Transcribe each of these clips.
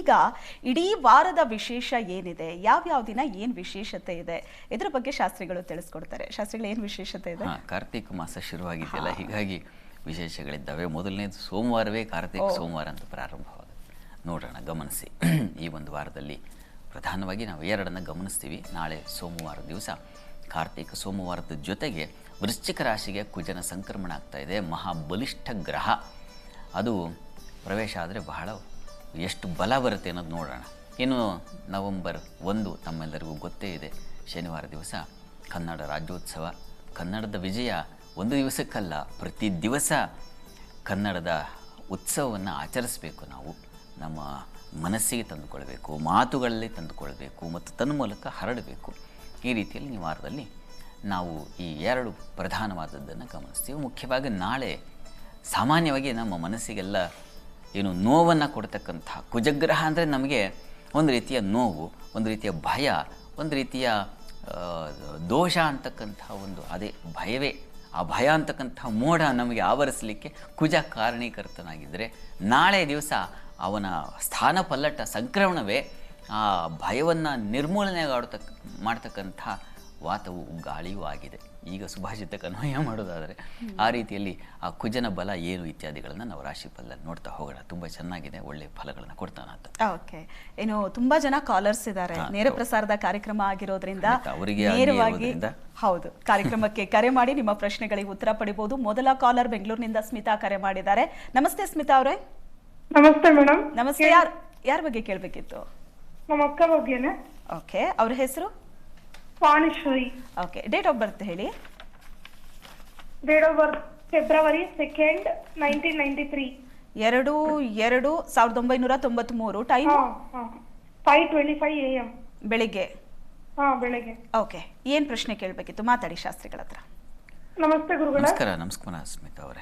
ಈಗ ಇಡೀ ವಾರದ ವಿಶೇಷ ಏನಿದೆ, ಯಾವ್ಯಾವ ದಿನ ಏನು ವಿಶೇಷತೆ ಇದೆ, ಇದ್ರ ಬಗ್ಗೆ ಶಾಸ್ತ್ರಿಗಳು ತಿಳಿಸ್ಕೊಡ್ತಾರೆ. ಶಾಸ್ತ್ರಿಗಳು ಏನು ವಿಶೇಷತೆ ಇದೆ? ಕಾರ್ತಿಕ ಮಾಸ ಶುರುವಾಗಿದೆಯಲ್ಲ, ಹೀಗಾಗಿ ವಿಶೇಷಗಳಿದ್ದಾವೆ. ಮೊದಲನೇದು ಸೋಮವಾರವೇ ಕಾರ್ತಿಕ ಸೋಮವಾರ ಅಂತ ಪ್ರಾರಂಭವಾಗುತ್ತೆ. ನೋಡೋಣ, ಗಮನಿಸಿ. ಈ ಒಂದು ವಾರದಲ್ಲಿ ಪ್ರಧಾನವಾಗಿ ನಾವು ಎರಡನ್ನು ಗಮನಿಸ್ತೀವಿ. ನಾಳೆ ಸೋಮವಾರ ದಿವಸ ಕಾರ್ತಿಕ ಸೋಮವಾರದ ಜೊತೆಗೆ ವೃಶ್ಚಿಕ ರಾಶಿಗೆ ಕುಜನ ಸಂಕ್ರಮಣ ಆಗ್ತಾ ಇದೆ. ಮಹಾಬಲಿಷ್ಠ ಗ್ರಹ ಅದು ಪ್ರವೇಶ ಆದರೆ ಬಹಳ ಎಷ್ಟು ಬಲ ಬರುತ್ತೆ ಅನ್ನೋದು ನೋಡೋಣ. ಇನ್ನು ನವೆಂಬರ್ 1 ತಮ್ಮೆಲ್ಲರಿಗೂ ಗೊತ್ತೇ ಇದೆ, ಶನಿವಾರ ದಿವಸ ಕನ್ನಡ ರಾಜ್ಯೋತ್ಸವ. ಕನ್ನಡದ ವಿಜಯ ಒಂದು ದಿವಸಕ್ಕಲ್ಲ, ಪ್ರತಿ ದಿವಸ ಕನ್ನಡದ ಉತ್ಸವವನ್ನು ಆಚರಿಸಬೇಕು. ನಾವು ನಮ್ಮ ಮನಸ್ಸಿಗೆ ತಂದುಕೊಳ್ಬೇಕು, ಮಾತುಗಳಲ್ಲಿ ತಂದುಕೊಳ್ಬೇಕು ಮತ್ತು ತನ್ನ ಮೂಲಕ ಹರಡಬೇಕು. ಈ ರೀತಿಯಲ್ಲಿ ಈ ವಾರದಲ್ಲಿ ನಾವು ಈ ಎರಡು ಪ್ರಧಾನವಾದದ್ದನ್ನು ಗಮನಿಸ್ತೀವಿ. ಮುಖ್ಯವಾಗಿ ನಾಳೆ ಸಾಮಾನ್ಯವಾಗಿ ನಮ್ಮ ಮನಸ್ಸಿಗೆಲ್ಲ ಏನು ನೋವನ್ನು ಕೊಡ್ತಕ್ಕಂಥ ಕುಜಗ್ರಹ ಅಂದರೆ ನಮಗೆ ಒಂದು ರೀತಿಯ ನೋವು, ಒಂದು ರೀತಿಯ ಭಯ, ಒಂದು ರೀತಿಯ ದೋಷ ಅಂತಕ್ಕಂಥ ಒಂದು ಅದೇ ಭಯವೇ. ಆ ಭಯ ಅಂತಕ್ಕಂಥ ಮೋಡ ನಮಗೆ ಆವರಿಸಲಿಕ್ಕೆ ಕುಜ ಕಾರಣೀಕರ್ತನಾಗಿದ್ದರೆ, ನಾಳೆ ದಿವಸ ಅವನ ಸ್ಥಾನ ಪಲ್ಲಟ ಸಂಕ್ರಮಣವೇ ಆ ಭಯವನ್ನು ನಿರ್ಮೂಲನೆ ಮಾಡ್ತಕ್ಕಂಥ ವಾತವು ಗಾಳಿಯೂ ಆಗಿದೆ. ಈಗ ಸುಭಾಷಿತಕ್ಕೆ ಅನ್ವಯ ಮಾಡೋದಾದರೆ ಆ ರೀತಿಯಲ್ಲಿ ಆ ಕುಜನ ಬಲ ಏನು ಇತ್ಯಾದಿಗಳನ್ನು ನಾವು ರಾಶಿ ಫಲ ನೋಡ್ತಾ ಹೋಗೋಣ. ತುಂಬ ಚೆನ್ನಾಗಿದೆ, ಒಳ್ಳೆಯ ಫಲಗಳನ್ನು ಕೊಡ್ತಾನ ಅಂತ. ಓಕೆ, ಏನು ತುಂಬಾ ಜನ ಕಾಲರ್ಸ್ ಇದ್ದಾರೆ. ನೇರ ಪ್ರಸಾರದ ಕಾರ್ಯಕ್ರಮ ಆಗಿರೋದ್ರಿಂದ ಅವರಿಗೆ ನೇರವಾಗಿ ಹೌದು ಕಾರ್ಯಕ್ರಮಕ್ಕೆ ಕರೆ ಮಾಡಿ ನಿಮ್ಮ ಪ್ರಶ್ನೆಗಳಿಗೆ ಉತ್ತರ ಪಡಿಬಹುದು. ಮೊದಲ ಕಾಲರ್ ಬೆಂಗಳೂರಿನಿಂದ ಸ್ಮಿತಾ ಕರೆ ಮಾಡಿದ್ದಾರೆ. ನಮಸ್ತೆ ಸ್ಮಿತಾ ಅವರೇ. ನಮಸ್ತೆ ಮೇಡಮ್. ನಮಸ್ತೆ. ಯಾರ ಬಗ್ಗೆ ಕೇಳಬೇಕಿತ್ತು? ನಮ್ಮ ಅಕ್ಕ ಬಗ್ಗೆನೆ. ಓಕೆ, ಅವ್ರ ಹೆಸರು? ವಾಣಿಶ್ವರಿ. ಓಕೆ, ಡೇಟ್ ಆಫ್ ಬರ್ತ್ ಹೇಳಿ. Date of birth February 2, 1993. 2/2/1993. Time 5:25 AM ಬೆಳಿಗ್ಗೆ. ಬೆಳಿಗ್ಗೆ. ಓಕೆ, ಏನ್ ಪ್ರಶ್ನೆ ಕೇಳಬೇಕಿತ್ತು? ಮಾತಾಡಿ ಶಾಸ್ತ್ರಿಗಳ ಹತ್ರ. ನಮಸ್ತೆ ಗುರುಗಳೇ. ನಮಸ್ಕಾರ ಸ್ಮಿತಾ ಅವರೇ.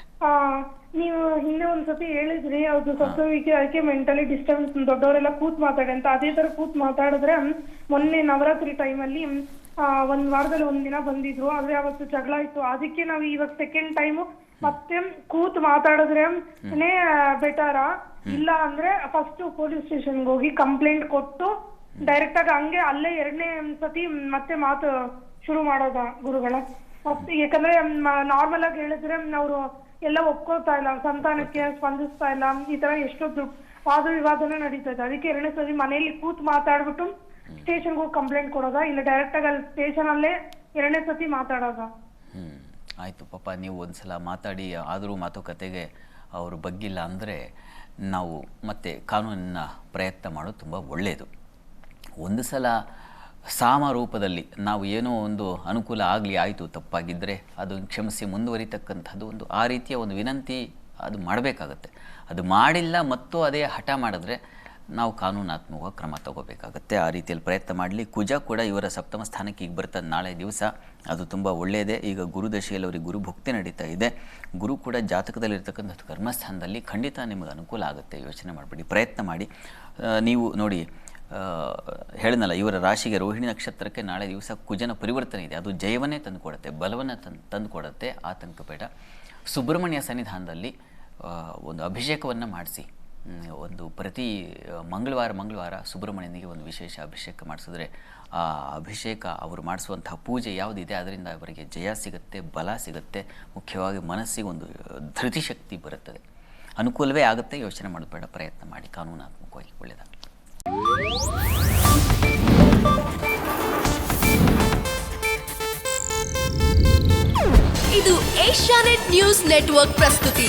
ನೀವು ಹಿಂದೆ ಒಂದ್ಸತಿ ಹೇಳಿದ್ರಿ, ಅದು ಸತ್ಸವಿಕೆ ಅದಕ್ಕೆ ಮೆಂಟಲಿ ಡಿಸ್ಟರ್ಬೆನ್ಸ್, ದೊಡ್ಡವರೆಲ್ಲ ಕೂತ್ ಮಾತಾಡಿ ಅಂತ. ಅದೇ ತರ ಕೂತ್ ಮಾತಾಡಿದ್ರೆ ಮೊನ್ನೆ ನವರಾತ್ರಿ ಟೈಮಲ್ಲಿ ಒಂದ್ ವಾರದಲ್ಲಿ ಒಂದಿನ ಬಂದಿದ್ರು, ಆದ್ರೆ ಅವತ್ತು ಜಗಳ ಇತ್ತು. ಅದಕ್ಕೆ ನಾವು ಇವಾಗ ಸೆಕೆಂಡ್ ಟೈಮು ಮತ್ತೆ ಕೂತ್ ಮಾತಾಡಿದ್ರೆ ಬೆಟರಾ, ಇಲ್ಲ ಅಂದ್ರೆ ಫಸ್ಟ್ ಪೊಲೀಸ್ ಸ್ಟೇಷನ್ಗೆ ಹೋಗಿ ಕಂಪ್ಲೇಂಟ್ ಕೊಟ್ಟು ಡೈರೆಕ್ಟ್ ಆಗಿ ಹಂಗೆ ಅಲ್ಲೇ ಎರಡನೇ ಸತಿ ಮತ್ತೆ ಮಾತು ಶುರು ಮಾಡೋದ ಗುರುಗಳ? ಮತ್ತೆ ಯಾಕಂದ್ರೆ ನಾರ್ಮಲ್ ಆಗಿ ಹೇಳಿದ್ರೆ ಅವರು ಎಲ್ಲ ಒಪ್ಕೋತಾ ಇಲ್ಲ, ಸಂತಾನಕ್ಕೆ ಸ್ಪಂದಿಸ್ತಾ ಇಲ್ಲ, ಈ ತರ ಎಷ್ಟೊಂದು ವಾದ ವಿವಾದನೆ ನಡೀತಾ ಇದೆ. ಅದಕ್ಕೆ ಎರಡನೇ ಸತಿ ಮನೆಯಲ್ಲಿ ಕೂತ್ ಮಾತಾಡ್ಬಿಟ್ಟು ಸ್ಟೇಷನ್ಗೆ ಹೋಗಿ ಕಂಪ್ಲೇಂಟ್ ಕೊಡೋದ, ಇಲ್ಲ ಡೈರೆಕ್ಟ್ ಆಗಿ ಅಲ್ಲಿ ಸ್ಟೇಷನ್ ಅಲ್ಲೇ ಎರಡನೇ ಸತಿ ಮಾತಾಡೋದ? ಆಯ್ತು ಪಾಪ, ನೀವು ಒಂದ್ಸಲ ಮಾತಾಡಿ ಆದರೂ ಮಾತುಕತೆಗೆ ಅವರು ಬಗ್ಗಿಲ್ಲ ಅಂದರೆ ನಾವು ಮತ್ತೆ ಕಾನೂನಿನ ಪ್ರಯತ್ನ ಮಾಡೋದು ತುಂಬ ಒಳ್ಳೆಯದು. ಒಂದು ಸಲ ಸಾಮ ರೂಪದಲ್ಲಿ ನಾವು ಏನೋ ಒಂದು ಅನುಕೂಲ ಆಗಲಿ, ಆಯಿತು, ತಪ್ಪಾಗಿದ್ದರೆ ಅದು ಕ್ಷಮಿಸಿ ಮುಂದುವರಿತಕ್ಕಂಥದ್ದು ಒಂದು ಆ ರೀತಿಯ ಒಂದು ವಿನಂತಿ ಅದು ಮಾಡಬೇಕಾಗತ್ತೆ. ಅದು ಮಾಡಿಲ್ಲ ಮತ್ತು ಅದೇ ಹಠ ಮಾಡಿದ್ರೆ ನಾವು ಕಾನೂನಾತ್ಮಕವಾಗಿ ಕ್ರಮ ತಗೋಬೇಕಾಗತ್ತೆ. ಆ ರೀತಿಯಲ್ಲಿ ಪ್ರಯತ್ನ ಮಾಡಲಿ. ಕುಜ ಕೂಡ ಇವರ ಸಪ್ತಮ ಸ್ಥಾನಕ್ಕೆ ಈಗ ಬರ್ತದೆ ನಾಳೆ ದಿವಸ, ಅದು ತುಂಬ ಒಳ್ಳೆಯದೇ. ಈಗ ಗುರುದಶೆಯಲ್ಲಿ ಅವರಿಗೆ ಗುರು ಭುಕ್ತಿ ನಡೀತಾ ಇದೆ. ಗುರು ಕೂಡ ಜಾತಕದಲ್ಲಿರ್ತಕ್ಕಂಥ ಕರ್ಮಸ್ಥಾನದಲ್ಲಿ ಖಂಡಿತ ನಿಮಗೆ ಅನುಕೂಲ ಆಗುತ್ತೆ. ಯೋಚನೆ ಮಾಡಬೇಡಿ, ಪ್ರಯತ್ನ ಮಾಡಿ. ನೀವು ನೋಡಿ, ಹೇಳಿದ್ನಲ್ಲ, ಇವರ ರಾಶಿಗೆ ರೋಹಿಣಿ ನಕ್ಷತ್ರಕ್ಕೆ ನಾಳೆ ದಿವಸ ಕುಜನ ಪರಿವರ್ತನೆ ಇದೆ. ಅದು ಜಯವನ್ನೇ ತಂದುಕೊಡುತ್ತೆ, ಬಲವನ್ನು ತಂದುಕೊಡುತ್ತೆ. ಆತಂಕ ಬೇಡ. ಸುಬ್ರಹ್ಮಣ್ಯ ಸನ್ನಿಧಾನದಲ್ಲಿ ಒಂದು ಅಭಿಷೇಕವನ್ನು ಮಾಡಿಸಿ. ಒಂದು ಪ್ರತಿ ಮಂಗಳವಾರ ಸುಬ್ರಹ್ಮಣ್ಯನಿಗೆ ಒಂದು ವಿಶೇಷ ಅಭಿಷೇಕ ಮಾಡಿಸಿದ್ರೆ ಆ ಅಭಿಷೇಕ ಅವರು ಮಾಡಿಸುವಂತಹ ಪೂಜೆ ಯಾವುದಿದೆ ಅದರಿಂದ ಅವರಿಗೆ ಜಯ ಸಿಗುತ್ತೆ, ಬಲ ಸಿಗುತ್ತೆ. ಮುಖ್ಯವಾಗಿ ಮನಸ್ಸಿಗೆ ಒಂದು ಧೃತಿ ಶಕ್ತಿ ಬರುತ್ತದೆ. ಅನುಕೂಲವೇ ಆಗುತ್ತೆ. ಯೋಚನೆ ಮಾಡೋದು ಬೇಡ, ಪ್ರಯತ್ನ ಮಾಡಿ. ಕಾನೂನಾತ್ಮಕವಾಗಿ ಒಳ್ಳೆಯದಾಗುತ್ತೆ. ಇದು ಏಷ್ಯಾನೆಟ್ ನ್ಯೂಸ್ ನೆಟ್ವರ್ಕ್ ಪ್ರಸ್ತುತಿ.